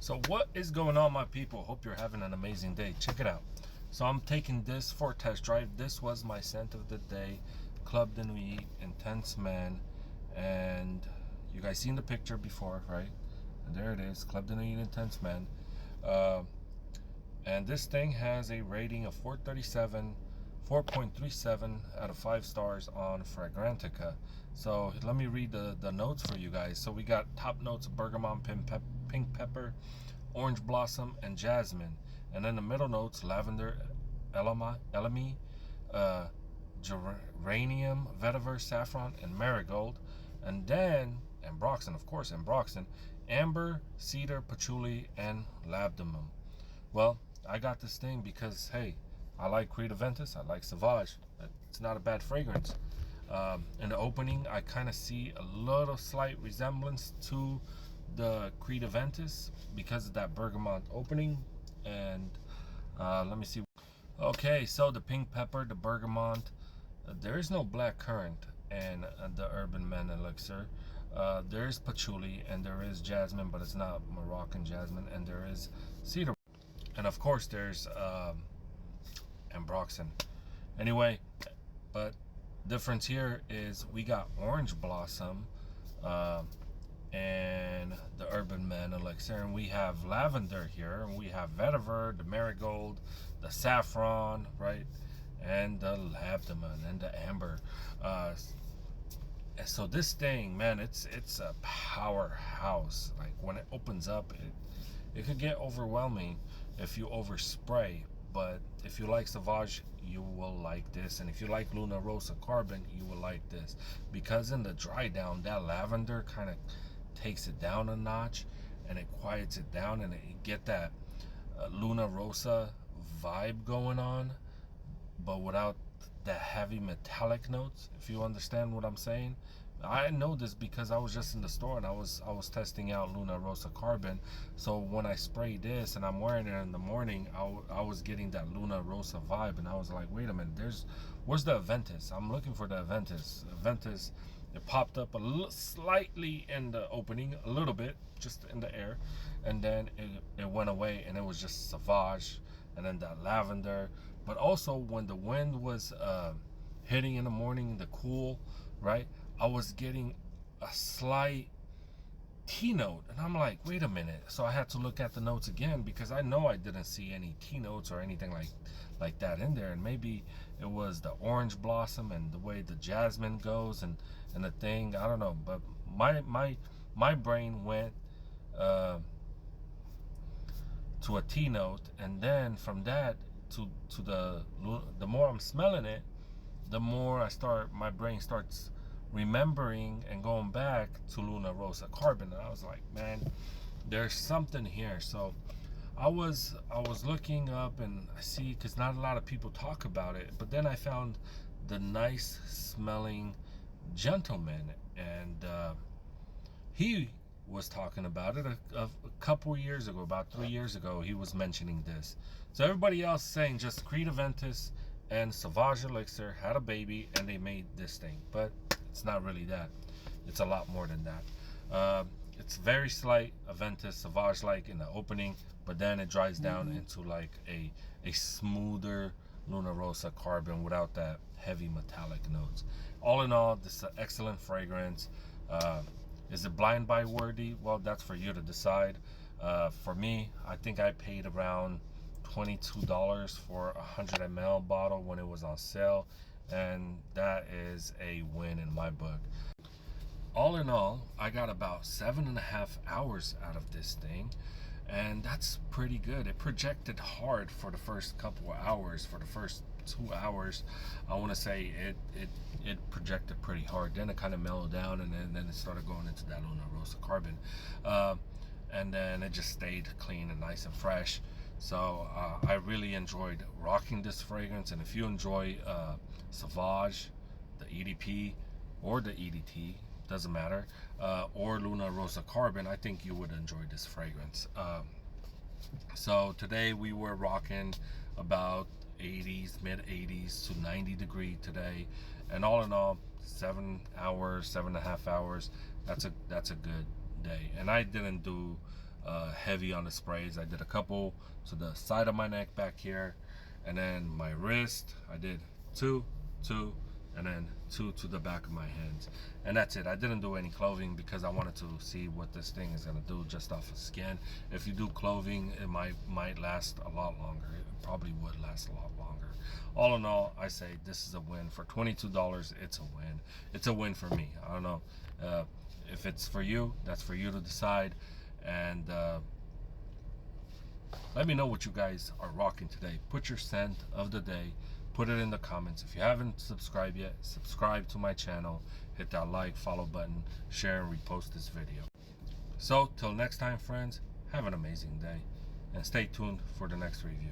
So what is going on, my people? Hope you're having an amazing day. Check it out. So I'm taking this for a test drive. This was my scent of the day, Club de Nuit Intense Man. And you guys seen the picture before, right? And there it is, Club de Nuit Intense Man. And this thing has a rating of 4.37 out of 5 stars on Fragrantica. So let me read the notes for you guys. So we got top notes: bergamot, pink pepper, orange blossom, and jasmine. And then the middle notes: lavender, elemi, geranium, vetiver, saffron, and marigold. And then ambroxan, of course, ambroxan, amber, cedar, patchouli, and labdanum. Well, I got this thing because, hey, I like Creed Aventus, I like Sauvage. It's not a bad fragrance. In the opening, I kind of see a little slight resemblance to the Creed Aventus because of that bergamot opening. And let me see. Okay, so the pink pepper, the bergamot, there is no black currant and the Urban Man Elixir. There is patchouli and there is jasmine, but it's not Moroccan jasmine, and there is cedar. And of course, there's ambroxan. Anyway, but difference here is we got orange blossom and the Urban Man Elixir, and we have lavender here, and we have vetiver, the marigold, the saffron, right, and the labdanum and the amber. So this thing, man, it's a powerhouse. Like when it opens up, it could get overwhelming if you overspray. But if you like Sauvage, you will like this. And if you like Luna Rossa Carbon, you will like this, because in the dry down, that lavender kind of takes it down a notch and it quiets it down, and you get that Luna Rossa vibe going on, but without the heavy metallic notes, if you understand what I'm saying. I know this because I was just in the store and I was testing out Luna Rossa Carbon. So when I spray this and I'm wearing it in the morning, I was getting that Luna Rossa vibe, and I was like, wait a minute, where's the Aventus? I'm looking for the Aventus. It popped up a little slightly in the opening, a little bit, just in the air, and then it went away, and it was just Sauvage, and then that lavender. But also when the wind was hitting in the morning, the cool, right, I was getting a slight T note, and I'm like, wait a minute. So I had to look at the notes again, because I know I didn't see any T notes or anything like that in there. And maybe it was the orange blossom and the way the jasmine goes and the thing, I don't know. But my brain went to a T note, and then from that to the more I'm smelling it, the more my brain starts remembering and going back to Luna Rossa Carbon. And I was like, man, there's something here. So I was looking up, and I see, because not a lot of people talk about it, but then I found the nice smelling gentleman, and he was talking about it a couple years ago, about 3 years ago. He was mentioning this. So everybody else saying just Creed Aventus and Sauvage Elixir had a baby and they made this thing, but it's not really that. It's a lot more than that. It's very slight Aventus Sauvage like in the opening, but then it dries down into like a smoother Luna Rossa Carbon without that heavy metallic notes. All in all, this is an excellent fragrance. Is it blind buy worthy? Well, that's for you to decide. For me, I think I paid around $22 for a 100 ml bottle when it was on sale, and that is a win in my book. All in all, I got about 7.5 hours out of this thing, and that's pretty good. It projected hard for the first couple of hours. For the first 2 hours, I want to say it projected pretty hard. Then it kind of mellowed down, and then it started going into that Luna Rossa Carbon, and then it just stayed clean and nice and fresh. So I really enjoyed rocking this fragrance. And if you enjoy Sauvage, the EDP, or the EDT, doesn't matter, or Luna Rossa Carbon, I think you would enjoy this fragrance. So today we were rocking about 80s, mid 80s to 90 degree today, and all in all, 7 hours, 7.5 hours. That's a good day. And I didn't do heavy on the sprays. I did a couple to the side of my neck back here, and then my wrist I did two, and then two to the back of my hands, and that's it. I didn't do any clothing because I wanted to see what this thing is gonna do just off of skin. If you do clothing, it might last a lot longer. It probably would last a lot longer. All in all, I say this is a win. For $22, it's a win. It's a win for me. I don't know if it's for you. That's for you to decide. And let me know what you guys are rocking today. Put your scent of the day. Put it in the comments. If you haven't subscribed yet, subscribe to my channel. Hit that like, follow button, share, and repost this video. So, till next time, friends, have an amazing day. And stay tuned for the next review.